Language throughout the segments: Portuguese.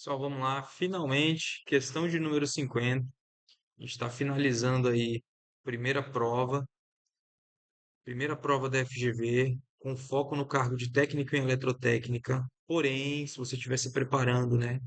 Pessoal, vamos lá. Finalmente, questão de número 50. A gente está finalizando aí primeira prova da FGV, com foco no cargo de técnico em eletrotécnica. Porém, se você estiver se preparando, né,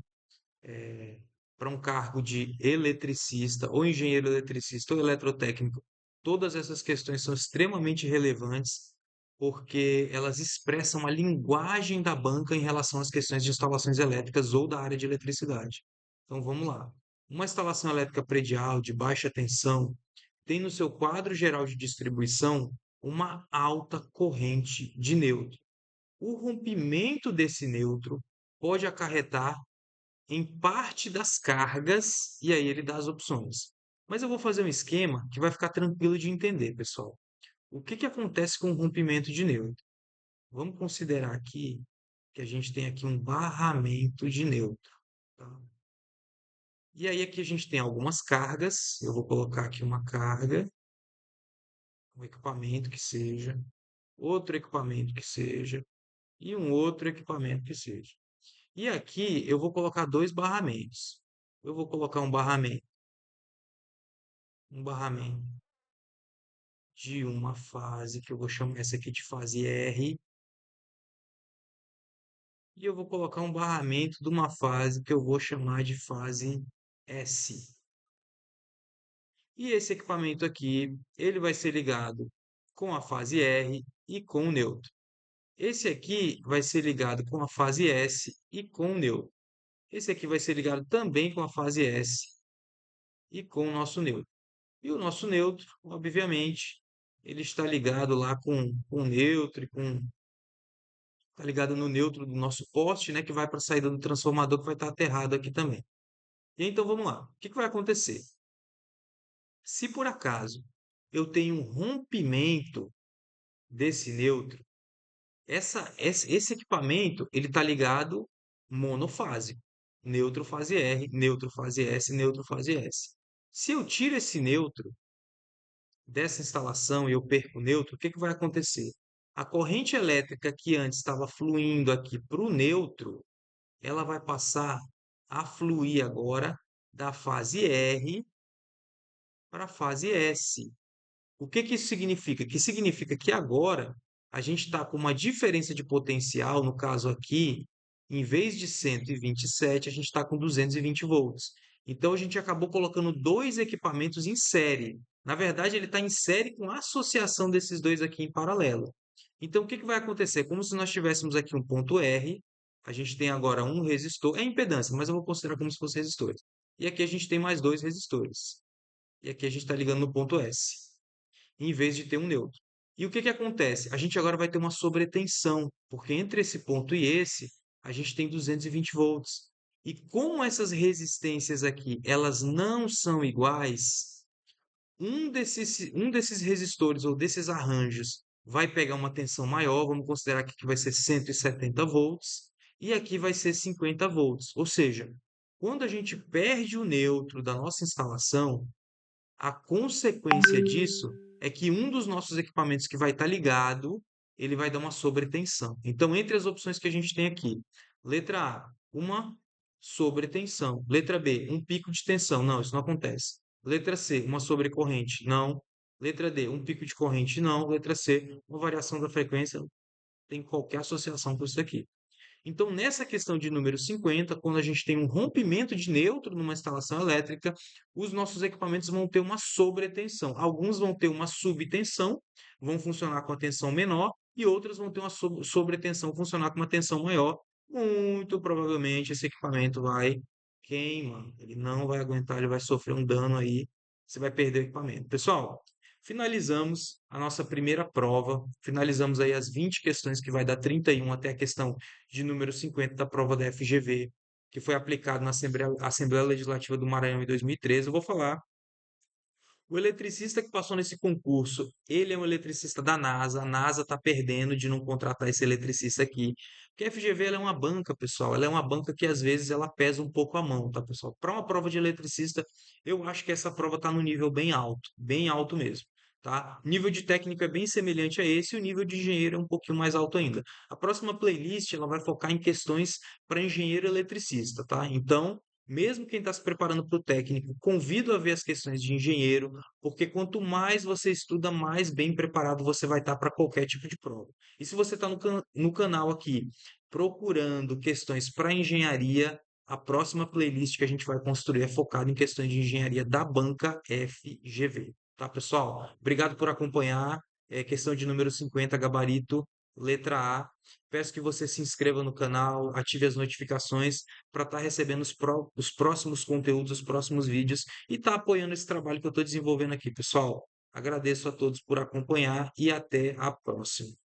para um cargo de eletricista, ou engenheiro eletricista, ou eletrotécnico, todas essas questões são extremamente relevantes, porque elas expressam a linguagem da banca em relação às questões de instalações elétricas ou da área de eletricidade. Então vamos lá. Uma instalação elétrica predial de baixa tensão tem no seu quadro geral de distribuição uma alta corrente de neutro. O rompimento desse neutro pode acarretar em parte das cargas, e aí ele dá as opções. Mas eu vou fazer um esquema que vai ficar tranquilo de entender, pessoal. O que que acontece com o rompimento de neutro? Vamos considerar aqui que a gente tem aqui um barramento de neutro, tá? E aí aqui a gente tem algumas cargas. Eu vou colocar aqui uma carga, um equipamento que seja, outro equipamento que seja e um outro equipamento que seja. E aqui eu vou colocar dois barramentos. Eu vou colocar um barramento de uma fase, que eu vou chamar essa aqui de fase R, e eu vou colocar um barramento de uma fase que eu vou chamar de fase S. E esse equipamento aqui, ele vai ser ligado com a fase R e com o neutro. Esse aqui vai ser ligado com a fase S e com o neutro. Esse aqui vai ser ligado também com a fase S e com o nosso neutro. E o nosso neutro, obviamente, ele está ligado lá com o neutro e com tá ligado no neutro do nosso poste, né, que vai para a saída do transformador que vai estar aterrado aqui também. E então vamos lá. O que que vai acontecer? Se por acaso eu tenho um rompimento desse neutro, esse equipamento ele está ligado monofásico. Neutro fase R, neutro fase S, neutro fase S. Se eu tiro esse neutro dessa instalação e eu perco o neutro, o que que vai acontecer? A corrente elétrica que antes estava fluindo aqui para o neutro, ela vai passar a fluir agora da fase R para a fase S. O que que isso significa? Que significa que agora a gente está com uma diferença de potencial, no caso aqui, em vez de 127, a gente está com 220 volts. Então a gente acabou colocando dois equipamentos em série. Na verdade, ele está em série com a associação desses dois aqui em paralelo. Então o que que vai acontecer? Como se nós tivéssemos aqui um ponto R, a gente tem agora um resistor, é impedância, mas eu vou considerar como se fosse resistores. E aqui a gente tem mais dois resistores. E aqui a gente está ligando no ponto S, em vez de ter um neutro. E o que que acontece? A gente agora vai ter uma sobretensão, porque entre esse ponto e esse, a gente tem 220 volts. E como essas resistências aqui, elas não são iguais, um desses resistores ou desses arranjos vai pegar uma tensão maior, vamos considerar aqui que vai ser 170 volts, e aqui vai ser 50 volts. Ou seja, quando a gente perde o neutro da nossa instalação, a consequência disso é que um dos nossos equipamentos que vai estar ligado, ele vai dar uma sobretensão. Então, entre as opções que a gente tem aqui, letra A, uma sobretensão. Letra B, um pico de tensão. Não, isso não acontece. Letra C, uma sobrecorrente. Não. Letra D, um pico de corrente. Não. Letra C, uma variação da frequência. Tem qualquer associação com isso aqui. Então, nessa questão de número 50, quando a gente tem um rompimento de neutro numa instalação elétrica, os nossos equipamentos vão ter uma sobretensão. Alguns vão ter uma subtensão, vão funcionar com a tensão menor, e outros vão ter uma sobretensão, funcionar com uma tensão maior. Muito provavelmente esse equipamento vai queimar, ele não vai aguentar, ele vai sofrer um dano aí, você vai perder o equipamento. Pessoal, finalizamos a nossa primeira prova, finalizamos aí as 20 questões que vai dar 31 até a questão de número 50 da prova da FGV, que foi aplicado na Assembleia Legislativa do Maranhão em 2013. Eu vou falar. O eletricista que passou nesse concurso, ele é um eletricista da NASA. A NASA está perdendo de não contratar esse eletricista aqui. Porque a FGV ela é uma banca, pessoal. Ela é uma banca que às vezes ela pesa um pouco a mão, tá, pessoal? Para uma prova de eletricista, eu acho que essa prova está no nível bem alto mesmo. tá? O nível de técnico é bem semelhante a esse, e o nível de engenheiro é um pouquinho mais alto ainda. A próxima playlist ela vai focar em questões para engenheiro eletricista, tá? Então, mesmo quem está se preparando para o técnico, convido a ver as questões de engenheiro, porque quanto mais você estuda, mais bem preparado você vai estar para qualquer tipo de prova. E se você está no canal aqui procurando questões para engenharia, a próxima playlist que a gente vai construir é focada em questões de engenharia da banca FGV. Tá, pessoal? Obrigado por acompanhar. É questão de número 50, gabarito, letra A. Peço que você se inscreva no canal, ative as notificações para estar recebendo os próximos conteúdos, os próximos vídeos e estar apoiando esse trabalho que eu estou desenvolvendo aqui, pessoal. Agradeço a todos por acompanhar e até a próxima.